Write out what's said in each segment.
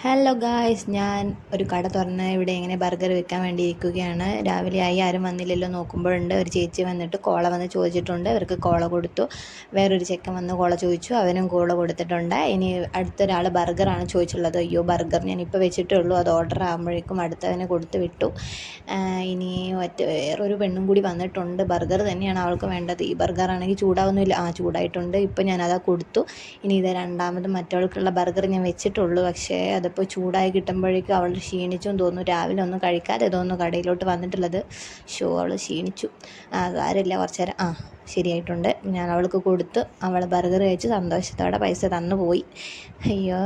Hello guys, ഞാൻ ഒരു കട തുറന്ന് ഇവിടെ ഇങ്ങനെ ബർഗർ വെക്കാൻ വേണ്ടി ഇരിക്കുകയാണ്. രാവിലെ ആയി, ആരും വന്നില്ലല്ലോ നോക്കുമ്പോഴുണ്ട് ഒരു ചേച്ചി വന്നിട്ട് കോള വന്ന് ചോദിച്ചിട്ടുണ്ട്. അവർക്ക് കോള കൊടുത്തു. വേറൊരു ചെക്കൻ വന്ന് കോള ചോദിച്ചു, അവനും കോള കൊടുത്തിട്ടുണ്ട്. ഇനി അടുത്തൊരാൾ ബർഗറാണ് ചോദിച്ചുള്ളത്. അയ്യോ, ബർഗർ ഞാനിപ്പോൾ വെച്ചിട്ടേ ഉള്ളൂ, അത് ഓർഡർ ആകുമ്പോഴേക്കും അടുത്തവനെ കൊടുത്ത് വിട്ടു. ഇനി വേറൊരു പെണ്ണും കൂടി വന്നിട്ടുണ്ട്. ബർഗർ തന്നെയാണ് അവൾക്ക് വേണ്ടത്. ഈ ബർഗറാണെങ്കിൽ ചൂടാവുന്നില്ല. ചൂടായിട്ടുണ്ട്. ഇപ്പോൾ ഞാനതാ കൊടുത്തു. ഇനി ഇത് രണ്ടാമത് മറ്റവൾക്കുള്ള ബർഗർ ഞാൻ വെച്ചിട്ടുള്ളൂ. പക്ഷേ അതിപ്പോൾ ചൂടായി കിട്ടുമ്പോഴേക്കും അവൾ ക്ഷീണിച്ചും തോന്നുന്നു. രാവിലെ ഒന്നും കഴിക്കാതെ തോന്നുന്നു കടയിലോട്ട് വന്നിട്ടുള്ളത്. അവൾ ക്ഷീണിച്ചു. കാര്യമില്ല, കുറച്ച് നേരം ശരിയായിട്ടുണ്ട്. ഞാൻ അവൾക്ക് കൊടുത്ത് അവൾ ബർഗർ കഴിച്ച് സന്തോഷത്തോടെ പൈസ തന്നു പോയി. അയ്യോ,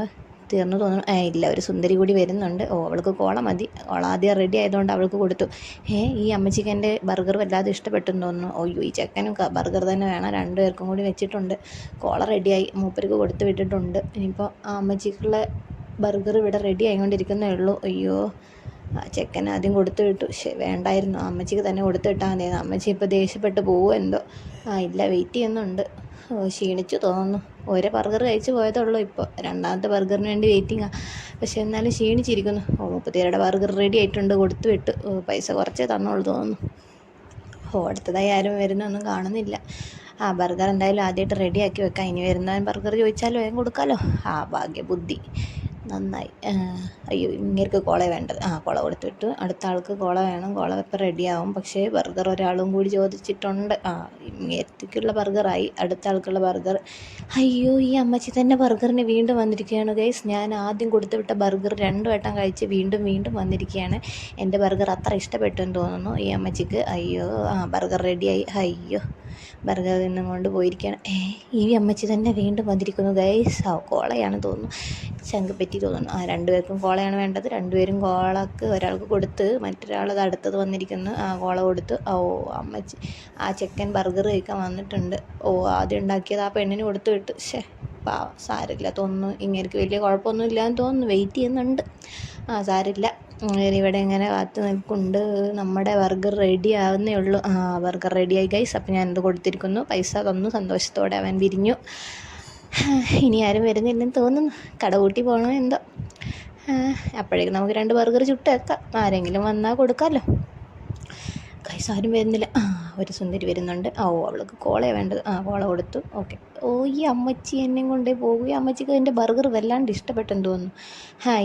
തീർന്നു തോന്നുന്നു. ഇല്ല, ഒരു സുന്ദരി കൂടി വരുന്നുണ്ട്. അവൾക്ക് കോള മതി. കോള ആദ്യം റെഡി ആയതുകൊണ്ട് അവൾക്ക് കൊടുത്തു. ഈ അമ്മച്ചിക്ക് എൻ്റെ ബർഗർ വല്ലാതെ ഇഷ്ടപ്പെട്ടെന്ന് തോന്നുന്നു. അയ്യോ, ഈ ചെക്കനും ബർഗർ തന്നെ വേണം. രണ്ടുപേർക്കും കൂടി വെച്ചിട്ടുണ്ട്. കോള റെഡിയായി, മൂപ്പർക്ക് കൊടുത്ത് വിട്ടിട്ടുണ്ട്. ഇനിയിപ്പോൾ ആ അമ്മച്ചിക്കുള്ള ബർഗർ ഇവിടെ റെഡി ആയിക്കൊണ്ടിരിക്കുന്നേ ഉള്ളൂ. അയ്യോ, ചെക്കൻ ആദ്യം കൊടുത്തു വിട്ടു. വേണ്ടായിരുന്നു, അമ്മച്ചിക്ക് തന്നെ കൊടുത്തു വിട്ടാൽ മതിയായിരുന്നു. അമ്മച്ചി ഇപ്പോൾ ദേഷ്യപ്പെട്ട് പോവുമോ എന്തോ. ഇല്ല, വെയിറ്റ് ചെയ്യുന്നുണ്ട്. ക്ഷീണിച്ചു തോന്നുന്നു. ഒരേ ബർഗർ കഴിച്ച് പോയതുള്ളൂ. ഇപ്പോൾ രണ്ടാമത്തെ ബർഗറിന് വേണ്ടി വെയിറ്റിംഗാണ്. പക്ഷെ എന്നാലും ക്ഷീണിച്ചിരിക്കുന്നു. 30 ബർഗർ റെഡി ആയിട്ടുണ്ട്, കൊടുത്തു വിട്ടു. പൈസ കുറച്ചേ തന്നുള്ളൂ തോന്നുന്നു. അടുത്തതായി ആരും വരുന്നൊന്നും കാണുന്നില്ല. ബർഗർ എന്തായാലും ആദ്യമായിട്ട് റെഡിയാക്കി വെക്കാം. ഇനി വരുന്നവൻ ബർഗർ ചോദിച്ചാലോ വേഗം കൊടുക്കാമല്ലോ. ഭാഗ്യബുദ്ധി നന്നായി. അയ്യോ, ഇങ്ങേർക്ക് കോള വേണ്ടത്. കോള കൊടുത്തു വിട്ടു. അടുത്ത ആൾക്ക് കോള വേണം. കോള ഇപ്പം റെഡിയാവും. പക്ഷേ ബർഗർ ഒരാളും കൂടി ചോദിച്ചിട്ടുണ്ട്. ഇങ്ങേർക്കുള്ള ബർഗറായി. അടുത്ത ആൾക്കുള്ള ബർഗർ. അയ്യോ, ഈ അമ്മച്ചി തന്നെ ബർഗറിന് വീണ്ടും വന്നിരിക്കുകയാണ് ഗൈസ്. ഞാൻ ആദ്യം കൊടുത്തു വിട്ട ബർഗർ 2 വട്ടം കഴിച്ച് വീണ്ടും വീണ്ടും വന്നിരിക്കുകയാണ്. എൻ്റെ ബർഗർ അത്ര ഇഷ്ടപ്പെട്ടു എന്ന് തോന്നുന്നു ഈ അമ്മച്ചിക്ക്. അയ്യോ, ബർഗർ റെഡിയായി. അയ്യോ, ബർഗർ നിന്നും കൊണ്ട് പോയിരിക്കുകയാണ്. ഈ അമ്മച്ചി തന്നെ വീണ്ടും വന്നിരിക്കുന്നു ഗൈസ്. കോളയാണ് തോന്നുന്നു. ചങ്ക് പറ്റി തോന്നുന്നു. 2 പേർക്കും കോളയാണ് വേണ്ടത്. 2 പേരും കോളക്ക് ഒരാൾക്ക് കൊടുത്ത് മറ്റൊരാളത് അടുത്തത് വന്നിരിക്കുന്നു. കോള കൊടുത്തു. അമ്മച്ചി ചെക്കൻ ബർഗർ കഴിക്കാൻ വന്നിട്ടുണ്ട്. ആദ്യം ഉണ്ടാക്കിയത് ആ പെണ്ണിന് കൊടുത്തു വിട്ടു. സാരമില്ല തോന്നുന്നു. ഇങ്ങേർക്ക് വലിയ കുഴപ്പമൊന്നും ഇല്ലയെന്ന് തോന്നുന്നു. വെയിറ്റ് ചെയ്യുന്നുണ്ട്. സാരമില്ല. ഇവിടെ ഇങ്ങനെ കാത്ത് നിൽക്കുന്നുണ്ട്. നമ്മുടെ ബർഗർ റെഡി ആവുന്നേ ഉള്ളൂ. ബർഗർ റെഡിയായി ഗൈസ്. അപ്പോൾ ഞാനത് കൊടുത്തിരിക്കുന്നു. പൈസ തന്നു. സന്തോഷത്തോടെ അവൻ പിരിഞ്ഞു. ഇനി ആരും വരുന്നില്ലെന്ന് തോന്നുന്നു. കട കൂട്ടി പോകണോ എന്തോ. അപ്പോഴേക്കും നമുക്ക് 2 ബർഗർ ചുട്ട് വെക്കാം. ആരെങ്കിലും വന്നാൽ കൊടുക്കാമല്ലോ. ഗൈസ്, ആരും വരുന്നില്ല. ഒരു സുന്ദരി വരുന്നുണ്ട്. അവൾക്ക് കോളയാണ് വേണ്ടത്. കോള കൊടുത്തു. ഓക്കെ. ഈ അമ്മച്ചി എന്നെ കൊണ്ടേ പോകും. ഈ അമ്മച്ചിക്ക് എൻ്റെ ബർഗർ വല്ലാണ്ട് ഇഷ്ടപ്പെട്ടെന്ന് തോന്നുന്നു.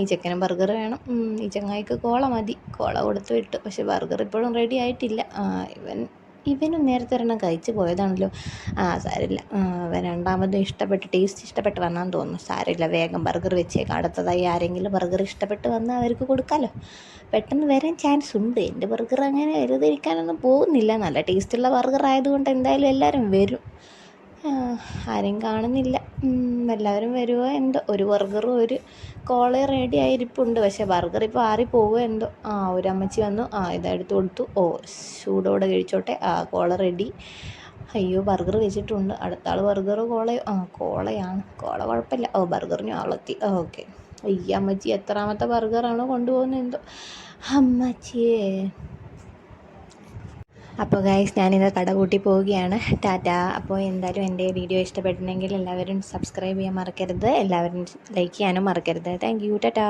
ഈ ചെക്കനും ബർഗർ വേണം. ഈ ചങ്ങായിക്ക് കോള മതി. കോള കൊടുത്തു വിട്ടു. പക്ഷേ ബർഗർ ഇപ്പോഴും റെഡി ആയിട്ടില്ല. ഇവനും നേരത്തെ ഒരെണ്ണം കഴിച്ച് പോയതാണല്ലോ. സാരമില്ല. രണ്ടാമത് ടേസ്റ്റ് ഇഷ്ടപ്പെട്ട് വന്നാന്ന് തോന്നുന്നു. സാരമില്ല, വേഗം ബർഗർ വെച്ചേക്കാം. അടുത്തതായി ആരെങ്കിലും ബർഗർ ഇഷ്ടപ്പെട്ട് വന്നാൽ അവർക്ക് കൊടുക്കാമല്ലോ. പെട്ടെന്ന് വരാൻ ചാൻസ് ഉണ്ട്. എൻ്റെ ബർഗർ അങ്ങനെ വെറുതെ ഇരിക്കാനൊന്നും പോകുന്നില്ല. നല്ല ടേസ്റ്റുള്ള ബർഗർ ആയതുകൊണ്ട് എന്തായാലും എല്ലാവരും വരും. ആരും കാണുന്നില്ല. എല്ലാവരും വരുമോ എന്തോ. ഒരു ബർഗറും ഒരു കോള റെഡി ആയിരിപ്പുണ്ട്. പക്ഷേ ബർഗർ ഇപ്പോൾ ആറിപ്പോവുമോ എന്തോ. ഒരു അമ്മച്ചി വന്നു. ഇതെടുത്ത് കൊടുത്തു. ചൂടോടെ കഴിച്ചോട്ടെ. കോള റെഡി. അയ്യോ, ബർഗർ വെച്ചിട്ടുണ്ട്. അടുത്ത ആൾ ബർഗറോ കോളയോ. കോളയാണ്. കോള കുഴപ്പമില്ല. ബർഗറിന് ആളെത്തി. ഓക്കെ. ഈ അമ്മച്ചി എത്രാമത്തെ ബർഗറാണോ കൊണ്ടുപോകുന്നത് എന്തോ. അമ്മച്ചിയേ. അപ്പോൾ ഗൈസ്, ഞാനിന്ന് കട കൂട്ടി പോവുകയാണ്. ടാറ്റാ. അപ്പോൾ എന്തായാലും എൻ്റെ വീഡിയോ ഇഷ്ടപ്പെട്ടിട്ടുണ്ടെങ്കിൽ എല്ലാവരും സബ്സ്ക്രൈബ് ചെയ്യാൻ മറക്കരുത്. എല്ലാവരും ലൈക്ക് ചെയ്യാനും മറക്കരുത്. Thank you. ടാറ്റാ.